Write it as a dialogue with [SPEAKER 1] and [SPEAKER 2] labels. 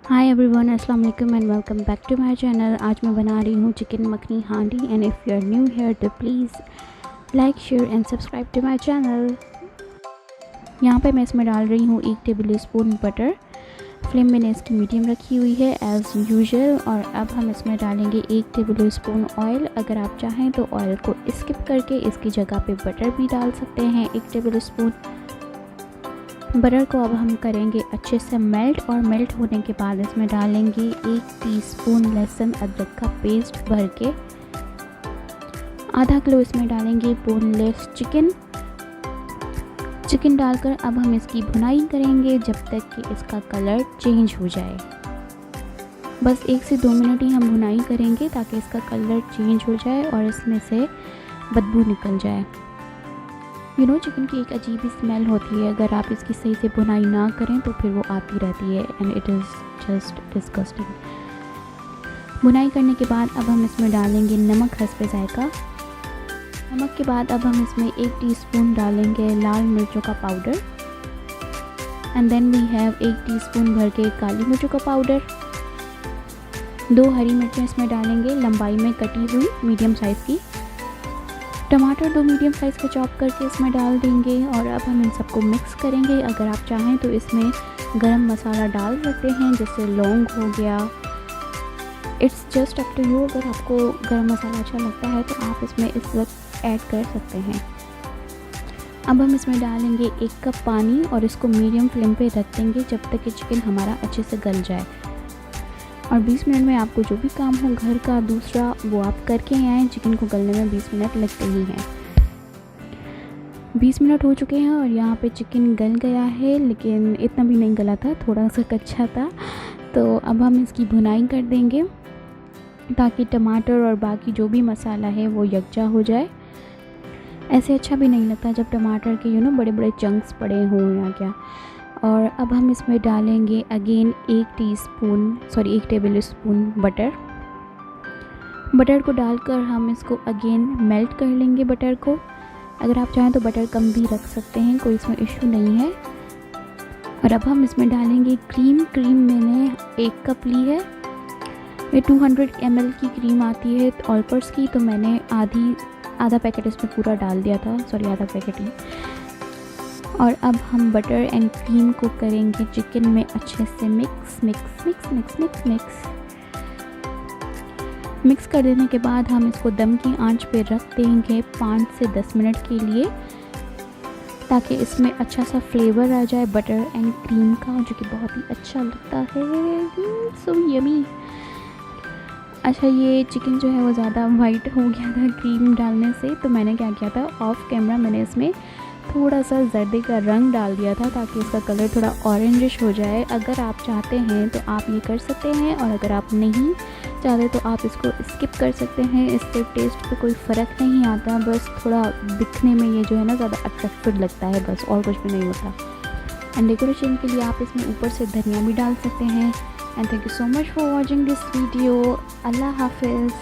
[SPEAKER 1] हाय everyone, अस्सलाम वालेकुम and welcome back to my channel. आज मैं बना रही हूँ chicken makhani handi and if you are new here तो please like share and subscribe to my channel. यहाँ पे मैं इसमें डाल रही हूँ 1 टेबल स्पून बटर। फ्लेम मैंने इसकी मीडियम रखी हुई है एज़ यूजुअल। और अब हम इसमें डालेंगे 1 टेबल स्पून ऑयल। अगर आप चाहें तो ऑयल को स्किप करके इसकी जगह पे बटर भी डाल सकते हैं 1 टेबल स्पून। बटर को अब हम करेंगे अच्छे से मेल्ट, और मेल्ट होने के बाद इसमें डालेंगे 1 टीस्पून लहसुन अदरक का पेस्ट भर के। आधा किलो इसमें डालेंगे बोनलेस चिकन डालकर अब हम इसकी भुनाई करेंगे जब तक कि इसका कलर चेंज हो जाए। बस 1 से 2 मिनट ही हम भुनाई करेंगे ताकि इसका कलर चेंज हो जाए और इसमें से बदबू निकल जाए। चिकन की एक अजीब ही स्मेल होती है। अगर आप इसकी सही से भुनाई ना करें तो फिर वो आती रहती है and it is just disgusting. भुनाई करने के बाद अब हम इसमें डालेंगे नमक हस्बे जायका। नमक के बाद अब हम इसमें 1 टीस्पून डालेंगे लाल मिर्चों का powder and then we have 1 teaspoon भर के काली मिर्चों का पाउडर। 2 हरी मिर्चें इसमें डालेंगे लंबाई में कटी हुई मीडियम साइज़ की। टमाटर 2 मीडियम साइज़ के चॉप करके इसमें डाल देंगे और अब हम इन सबको मिक्स करेंगे। अगर आप चाहें तो इसमें गरम मसाला डाल सकते हैं, जैसे लौंग हो गया। It's just up to you. अगर आपको गरम मसाला अच्छा लगता है तो आप इसमें इस वक्त ऐड कर सकते हैं। अब हम इसमें डालेंगे 1 कप पानी और इसको मीडियम फ्लेम पे रख देंगे जब तक कि चिकन हमारा अच्छे से गल जाए। और 20 मिनट में आपको जो भी काम हो घर का दूसरा वो आप करके आएँ। चिकन को गलने में 20 मिनट लगते ही हैं। 20 मिनट हो चुके हैं और यहाँ पे चिकन गल गया है, लेकिन इतना भी नहीं गला था, थोड़ा सा कच्चा था। तो अब हम इसकी भुनाई कर देंगे ताकि टमाटर और बाकी जो भी मसाला है वो यकजा हो जाए। ऐसे अच्छा भी नहीं लगता जब टमाटर के बड़े बड़े चंक्स पड़े हों या क्या। और अब हम इसमें डालेंगे अगेन 1 टेबल स्पून बटर को डालकर हम इसको अगेन मेल्ट कर लेंगे बटर को। अगर आप चाहें तो बटर कम भी रख सकते हैं, कोई इसमें इशू नहीं है। और अब हम इसमें डालेंगे क्रीम मैंने 1 कप ली है। ये 200 ml की क्रीम आती है ऑलपर्स की, तो मैंने आधा पैकेट इसमें पूरा डाल दिया था, आधा पैकेट ही। और अब हम बटर एंड क्रीम को करेंगे चिकन में अच्छे से मिक्स कर देने के बाद हम इसको दम की आंच पे रख देंगे 5 से 10 मिनट के लिए, ताकि इसमें अच्छा सा फ्लेवर आ जाए बटर एंड क्रीम का, जो कि बहुत ही अच्छा लगता है। So yummy. अच्छा, ये चिकन जो है वो ज़्यादा वाइट हो गया था क्रीम डालने से, तो मैंने क्या किया था, ऑफ कैमरा मैंने इसमें थोड़ा सा जर्दे का रंग डाल दिया था ताकि इसका कलर थोड़ा ऑरेंजिश हो जाए। अगर आप चाहते हैं तो आप ये कर सकते हैं, और अगर आप नहीं चाहते तो आप इसको स्किप कर सकते हैं। इससे टेस्ट पे कोई फ़र्क नहीं आता, बस थोड़ा दिखने में ये जो है ना ज़्यादा अट्रैक्टिव लगता है, बस और कुछ भी नहीं होता। एंड डेकोरेशन के लिए आप इसमें ऊपर से धनिया भी डाल सकते हैं। And thank you so much for watching this video. अल्लाह हाफिज़।